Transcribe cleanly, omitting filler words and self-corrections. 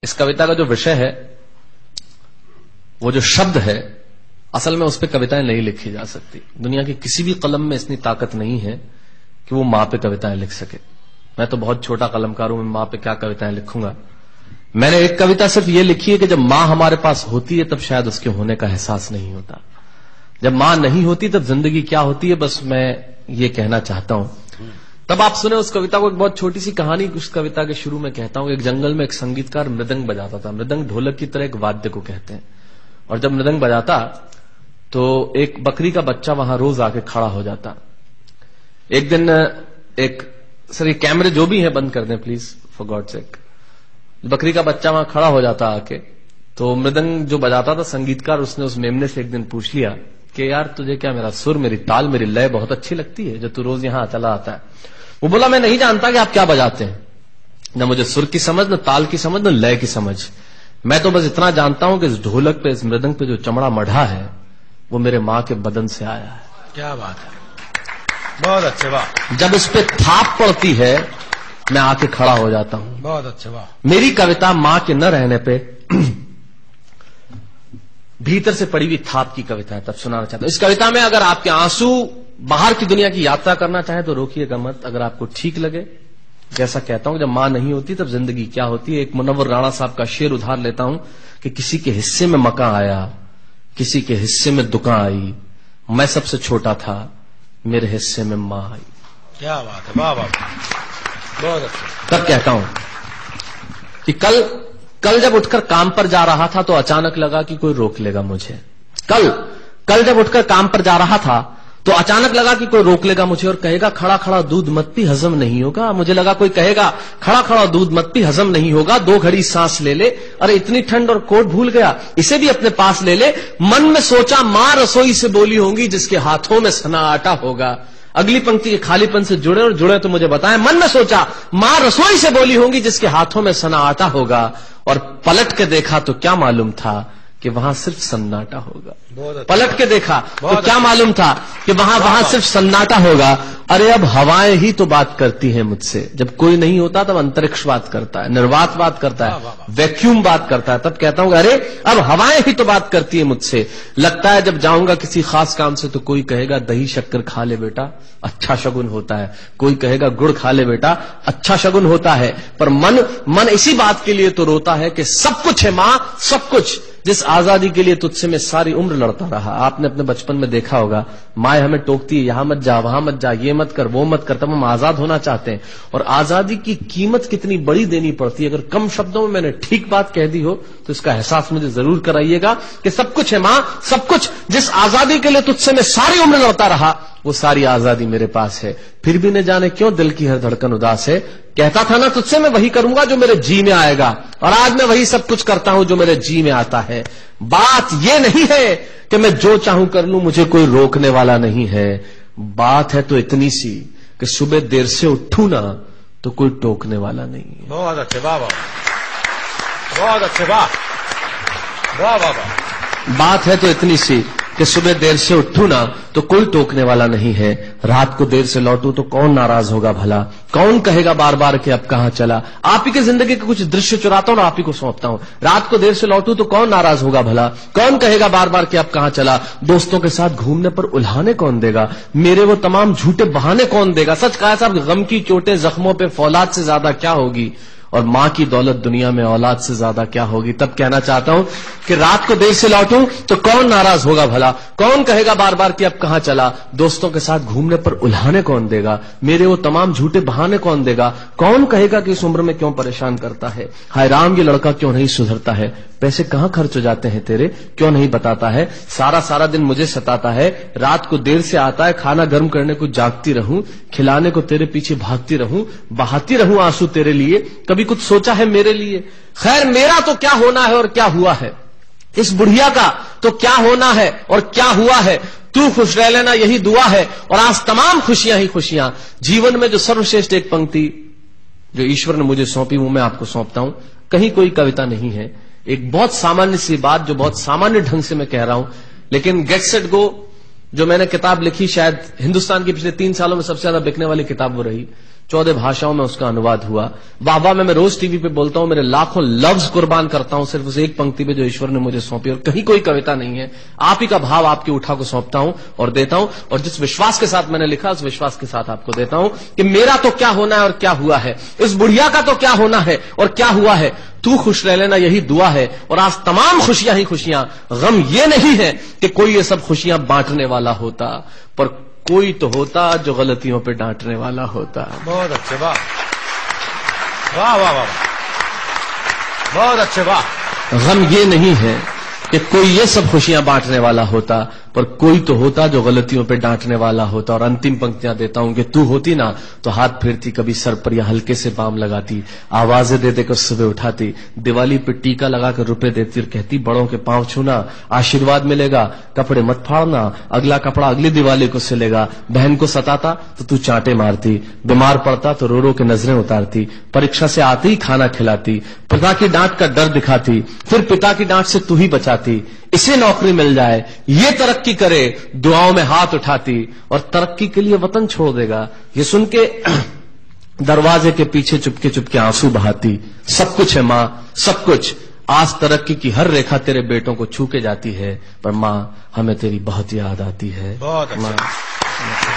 इस कविता का जो विषय है, वो जो शब्द है, असल में उस पर कविताएं नहीं लिखी जा सकती। दुनिया की किसी भी कलम में इतनी ताकत नहीं है कि वो मां पे कविताएं लिख सके। मैं तो बहुत छोटा कलमकार हूं, मैं मां पे क्या कविताएं लिखूंगा। मैंने एक कविता सिर्फ ये लिखी है कि जब मां हमारे पास होती है तब शायद उसके होने का एहसास नहीं होता। जब मां नहीं होती तब जिंदगी क्या होती है, बस मैं ये कहना चाहता हूं। तब आप सुने उस कविता को। एक बहुत छोटी सी कहानी उस कविता के शुरू में कहता हूं। एक जंगल में एक संगीतकार मृदंग बजाता था। मृदंग ढोलक की तरह एक वाद्य को कहते हैं। और जब मृदंग बजाता तो एक बकरी का बच्चा वहां रोज आके खड़ा हो जाता। एक दिन सर ये कैमरे जो भी हैं बंद कर दें प्लीज, फॉर गॉड सेक। बकरी का बच्चा वहां खड़ा हो जाता आके, तो मृदंग जो बजाता था संगीतकार, उसने उस मेमने से एक दिन पूछ लिया कि यार तुझे क्या मेरा सुर, मेरी ताल, मेरी लय बहुत अच्छी लगती है जो तू रोज यहां चला आता है। वो बोला मैं नहीं जानता कि आप क्या बजाते हैं, न मुझे सुर की समझ, न ताल की समझ, न लय की समझ। मैं तो बस इतना जानता हूं कि इस ढोलक पे, इस मृदंग पे जो चमड़ा मढ़ा है वो मेरे मां के बदन से आया है। क्या बात है, बहुत अच्छे, वाह। जब इस पे थाप पड़ती है मैं आके खड़ा हो जाता हूं। बहुत अच्छे, वाह। मेरी कविता मां के न रहने पे भीतर से पड़ी हुई थाप की कविता है। तब सुनाना चाहता हूं। इस कविता में अगर आपके आंसू बाहर की दुनिया की यात्रा करना चाहे तो रोकिएगा मत। अगर आपको ठीक लगे, जैसा कहता हूं जब मां नहीं होती तब जिंदगी क्या होती है। एक मुनव्वर राणा साहब का शेर उधार लेता हूं कि किसी के हिस्से में मकान आया, किसी के हिस्से में दुकान आई, मैं सबसे छोटा था, मेरे हिस्से में मां आई। क्या बात है, वाह वाह, बहुत अच्छा। तब कहता हूं कि कल जब उठकर काम पर जा रहा था तो अचानक लगा कि कोई रोक लेगा मुझे। कल जब उठकर काम पर जा रहा था तो अचानक लगा कि कोई रोक लेगा मुझे और कहेगा खड़ा खड़ा दूध मत पी, हजम नहीं होगा। मुझे लगा कोई कहेगा खड़ा खड़ा दूध मत पी, हजम नहीं होगा, 2 घड़ी सांस ले ले, अरे इतनी ठंड और कोट भूल गया, इसे भी अपने पास ले ले। मन में सोचा मां रसोई से बोली होंगी जिसके हाथों में सना आटा होगा। अगली पंक्ति के खालीपन से जुड़े और जुड़े तो मुझे बताएं। मन में सोचा मां रसोई से बोली होंगी जिसके हाथों में सना आटा होगा, और पलट के देखा तो क्या मालूम था कि वहां सिर्फ सन्नाटा होगा। पलट के देखा तो क्या मालूम था कि वहां सिर्फ सन्नाटा होगा। अरे अब हवाएं ही तो बात करती हैं मुझसे। जब कोई नहीं होता तब अंतरिक्ष बात करता है, निर्वात बात करता है, वैक्यूम बात करता है। तब कहता हूं अरे अब हवाएं ही तो बात करती है मुझसे। लगता है जब जाऊंगा किसी खास काम से तो कोई कहेगा दही शक्कर खा ले बेटा, अच्छा शगुन होता है। कोई कहेगा गुड़ खा ले बेटा, अच्छा शगुन होता है। पर मन इसी बात के लिए तो रोता है कि सब कुछ है मां, सब कुछ, जिस आजादी के लिए तुझसे मैं सारी उम्र लड़ता रहा। आपने अपने बचपन में देखा होगा, माए हमें टोकती है, यहां मत जा, वहां मत जा, ये मत कर, वो मत कर। तब हम आजाद होना चाहते हैं। और आजादी की कीमत कितनी बड़ी देनी पड़ती है। अगर कम शब्दों में मैंने ठीक बात कह दी हो तो इसका एहसास मुझे जरूर कराइएगा कि सब कुछ है मां, सब कुछ, जिस आजादी के लिए तुझसे मैं सारी उम्र लड़ता रहा वो सारी आजादी मेरे पास है। फिर भी न जाने क्यों दिल की हर धड़कन उदास है। कहता था ना तुझसे मैं वही करूंगा जो मेरे जी में आएगा, और आज मैं वही सब कुछ करता हूं जो मेरे जी में आता है। बात ये नहीं है कि मैं जो चाहूं कर लूं, मुझे कोई रोकने वाला नहीं है। बात है तो इतनी सी कि सुबह देर से उठूं ना तो कोई टोकने वाला नहीं है। बहुत अच्छे, वाह वाह, बहुत अच्छे, वाह वाह वाह वाह। बात है तो इतनी सी कि सुबह देर से उठूं ना तो कोई टोकने वाला नहीं है। रात को देर से लौटूं तो कौन नाराज होगा भला, कौन कहेगा बार बार कि अब कहां चला। आप ही के जिंदगी के कुछ दृश्य चुराता हूं और आप ही को सौंपता हूं। रात को देर से लौटूं तो कौन नाराज होगा भला, कौन कहेगा बार बार कि अब कहां चला। दोस्तों के साथ घूमने पर उल्हाने कौन देगा, मेरे वो तमाम झूठे बहाने कौन देगा। सच कहा साहब, गम की चोटें जख्मों पे फौलाद से ज्यादा क्या होगी, और मां की दौलत दुनिया में औलाद से ज्यादा क्या होगी। तब कहना चाहता हूं कि रात को देर से लौटूं तो कौन नाराज होगा भला, कौन कहेगा बार बार कि अब कहां चला। दोस्तों के साथ घूमने पर उल्हाने कौन देगा, मेरे वो तमाम झूठे बहाने कौन देगा। कौन कहेगा कि इस उम्र में क्यों परेशान करता है। हाय राम, ये लड़का क्यों नहीं सुधरता है। पैसे कहां खर्च हो जाते हैं तेरे, क्यों नहीं बताता है। सारा दिन मुझे सताता है, रात को देर से आता है, खाना गर्म करने को जागती रहूं, खिलाने को तेरे पीछे भागती रहूं, बहाती रहूं आंसू तेरे लिए। कभी कुछ सोचा है मेरे लिए। खैर मेरा तो क्या होना है और क्या हुआ है, इस बुढ़िया का तो क्या होना है और क्या हुआ है। तू खुश रह लेना यही दुआ है, और आज तमाम खुशियां ही खुशियां। जीवन में जो सर्वश्रेष्ठ एक पंक्ति जो ईश्वर ने मुझे सौंपी वो मैं आपको सौंपता हूं। कहीं कोई कविता नहीं है, एक बहुत सामान्य सी बात जो बहुत सामान्य ढंग से मैं कह रहा हूं। लेकिन गेट सेट गो जो मैंने किताब लिखी, शायद हिंदुस्तान के पिछले 3 सालों में सबसे ज्यादा बिकने वाली किताब वो रही। 14 भाषाओं में उसका अनुवाद हुआ। वाह वाह में मैं रोज टीवी पे बोलता हूं, मेरे लाखों लफ्ज कुर्बान करता हूं सिर्फ उस एक पंक्ति पे जो ईश्वर ने मुझे सौंपी, और कहीं कोई कविता नहीं है, आप ही का भाव आपकी उठा को सौंपता हूं और देता हूं, और जिस विश्वास के साथ मैंने लिखा उस विश्वास के साथ आपको देता हूं कि मेरा तो क्या होना है और क्या हुआ है, इस बुढ़िया का तो क्या होना है और क्या हुआ है, तू खुश रह लेना यही दुआ है। और आज तमाम खुशियां ही खुशियां, गम ये नहीं है कि कोई ये सब खुशियां बांटने वाला होता, पर कोई तो होता जो गलतियों पे डांटने वाला होता। बहुत अच्छे, वाह वाह वाह वाह, बहुत अच्छे, वाह। गम ये नहीं है कि कोई ये सब खुशियां बांटने वाला होता, पर कोई तो होता जो गलतियों पे डांटने वाला होता। और अंतिम पंक्तियां देता हूं कि तू होती ना तो हाथ फेरती कभी सर पर या हल्के से बाम लगाती, आवाजें दे देकर सुबह उठाती, दिवाली पे टीका लगाकर रुपए देती और कहती बड़ों के पांव छूना आशीर्वाद मिलेगा, कपड़े मत फाड़ना अगला कपड़ा अगली दिवाली को सिलेगा, बहन को सताता तो तू चांटे मारती, बीमार पड़ता तो रो रो के नजरें उतारती, परीक्षा से आते ही खाना खिलाती, पिता की डांट का डर दिखाती, फिर पिता की डांट से तू ही बचाती, इसे नौकरी मिल जाए ये तरक्की करे दुआओं में हाथ उठाती, और तरक्की के लिए वतन छोड़ देगा ये सुन के दरवाजे के पीछे चुपके चुपके आंसू बहाती। सब कुछ है मां, सब कुछ, आज तरक्की की हर रेखा तेरे बेटों को छू के जाती है, पर मां हमें तेरी बहुत याद आती है। बहुत अच्छा।